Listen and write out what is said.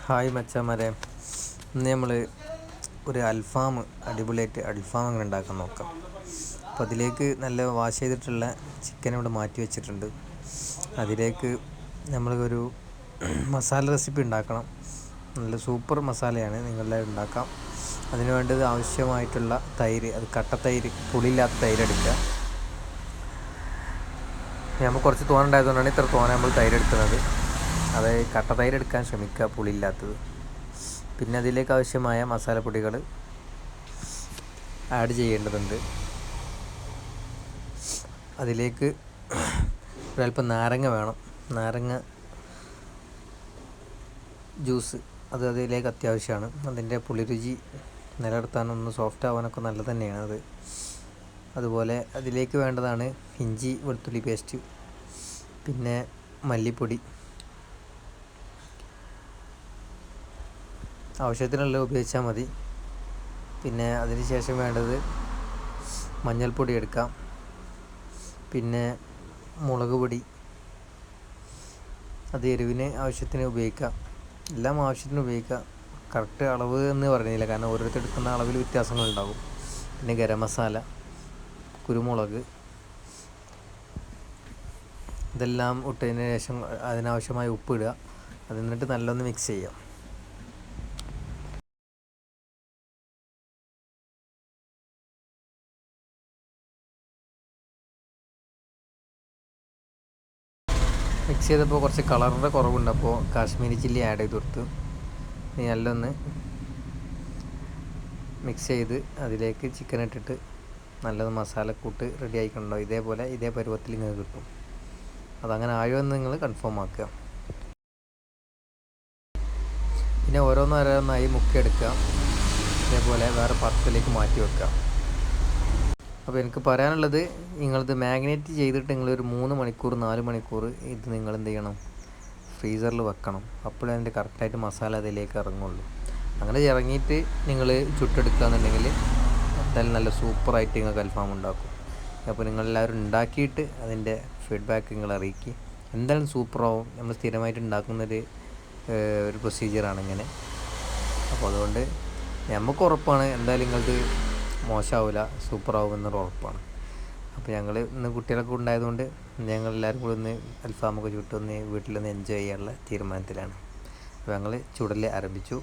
Hi മച്ചാമാരെ, ഇന്ന് നമ്മൾ ഒരു അൽഫാം അടിപൊളിയായിട്ട് അൽഫാം അങ്ങനെ ഉണ്ടാക്കാൻ നോക്കാം. അപ്പോൾ അതിലേക്ക് നല്ല വാഷ് ചെയ്തിട്ടുള്ള ചിക്കൻ ഇവിടെ മാറ്റി വെച്ചിട്ടുണ്ട്. അതിലേക്ക് നമ്മളൊരു മസാല റെസിപ്പി ഉണ്ടാക്കണം. നല്ല സൂപ്പർ മസാലയാണ്, നിങ്ങളുടെ ഉണ്ടാക്കാം. അതിന് വേണ്ടത് ആവശ്യമായിട്ടുള്ള തൈര്, അത് കട്ടത്തൈര്, പുളിയില്ലാത്ത തൈര് എടുക്കുക. നമ്മൾ കുറച്ച് തോനുണ്ടായതുകൊണ്ടാണ് ഇത്ര തോന നമ്മൾ തൈര് എടുക്കുന്നത്. അതായത് കട്ട തൈര് എടുക്കാൻ ശ്രമിക്കുക, പുളിയില്ലാത്തത്. പിന്നെ അതിലേക്ക് ആവശ്യമായ മസാലപ്പൊടികൾ ആഡ് ചെയ്യേണ്ടതുണ്ട്. അതിലേക്ക് ഒരല്പം നാരങ്ങ വേണം, നാരങ്ങ ജ്യൂസ് അത് അതിലേക്ക് അത്യാവശ്യമാണ്. അതിൻ്റെ പുളിരുചി നിലനിർത്താനൊന്ന് സോഫ്റ്റ് ആവാനൊക്കെ നല്ലത് തന്നെയാണ് അത്. അതുപോലെ അതിലേക്ക് വേണ്ടതാണ് ഇഞ്ചി വെളുത്തുള്ളി പേസ്റ്റ്, പിന്നെ മല്ലിപ്പൊടി, ആവശ്യത്തിനുള്ള ഉപയോഗിച്ചാൽ മതി. പിന്നെ അതിന് ശേഷം വേണ്ടത് മഞ്ഞൾപ്പൊടി എടുക്കാം, പിന്നെ മുളക് പൊടി, അത് എരിവിന് ആവശ്യത്തിന് ഉപയോഗിക്കാം. എല്ലാം ആവശ്യത്തിന് ഉപയോഗിക്കുക. കറക്റ്റ് അളവ് എന്ന് പറയുന്നില്ല, കാരണം ഓരോരുത്തർ എടുക്കുന്ന അളവിൽ വ്യത്യാസങ്ങളുണ്ടാകും. പിന്നെ ഗരം മസാല, കുരുമുളക്, ഇതെല്ലാം ഇട്ടതിന് ശേഷം അതിനാവശ്യമായ ഉപ്പ് ഇടുക. അത് എന്നിട്ട് നല്ലൊന്ന് മിക്സ് ചെയ്യാം. മിക്സ് ചെയ്തപ്പോൾ കുറച്ച് കളറിൻ്റെ കുറവുണ്ട്, അപ്പോൾ കാശ്മീരി ചില്ലി ആഡ് ചെയ്ത് കൊടുത്തു. ഇനി നല്ലൊന്ന് മിക്സ് ചെയ്ത് അതിലേക്ക് ചിക്കൻ ഇട്ടിട്ട് നല്ലത് മസാലക്കൂട്ട് റെഡി ആയിക്കൊണ്ടോ. ഇതേ പരുവത്തിൽ ഇങ്ങനെ കിട്ടും. അതങ്ങനെ ആയോ എന്ന് നിങ്ങൾ കൺഫേം ആക്കുക. പിന്നെ ഓരോന്നോരോന്നായി മുക്കിയെടുക്കുക. ഇതേപോലെ വേറെ പാത്രത്തിലേക്ക് മാറ്റി വെക്കുക. അപ്പോൾ എനിക്ക് പറയാനുള്ളത്, നിങ്ങളിത് മാഗ്നേറ്റ് ചെയ്തിട്ട് നിങ്ങളൊരു 3 മണിക്കൂർ 4 മണിക്കൂർ ഇത് നിങ്ങൾ എന്ത് ചെയ്യണം, ഫ്രീസറിൽ വെക്കണം. അപ്പോഴേ അതിൻ്റെ കറക്റ്റായിട്ട് മസാല അതിലേക്ക് ഇറങ്ങുള്ളൂ. അങ്ങനെ ഇറങ്ങിയിട്ട് നിങ്ങൾ ചുട്ടെടുക്കുക എന്നുണ്ടെങ്കിൽ എന്തായാലും നല്ല സൂപ്പറായിട്ട് നിങ്ങൾക്ക് അൽഫാം ഉണ്ടാക്കും. അപ്പോൾ നിങ്ങളെല്ലാവരും ഉണ്ടാക്കിയിട്ട് അതിൻ്റെ ഫീഡ്ബാക്ക് നിങ്ങൾ അറിയിക്കുക. എന്തായാലും സൂപ്പറാവും. നമ്മൾ സ്ഥിരമായിട്ട് ഉണ്ടാക്കുന്നൊരു പ്രൊസീജിയറാണ് ഇങ്ങനെ. അപ്പോൾ അതുകൊണ്ട് നമുക്ക് ഉറപ്പാണ് എന്തായാലും നിങ്ങൾക്ക് മോശമാവില്ല, സൂപ്പറാവുമെന്നൊരു ഉറപ്പാണ്. അപ്പോൾ ഞങ്ങൾ ഇന്ന് കുട്ടികളൊക്കെ ഉണ്ടായതുകൊണ്ട് ഞങ്ങളെല്ലാവരും കൂടി ഒന്ന് അൽഫാമൊക്കെ ചുട്ടൊന്ന് വീട്ടിലൊന്ന് എൻജോയ് ചെയ്യാനുള്ള തീരുമാനത്തിലാണ്. അപ്പോൾ ഞങ്ങൾ ചുടൽ ആരംഭിച്ചു.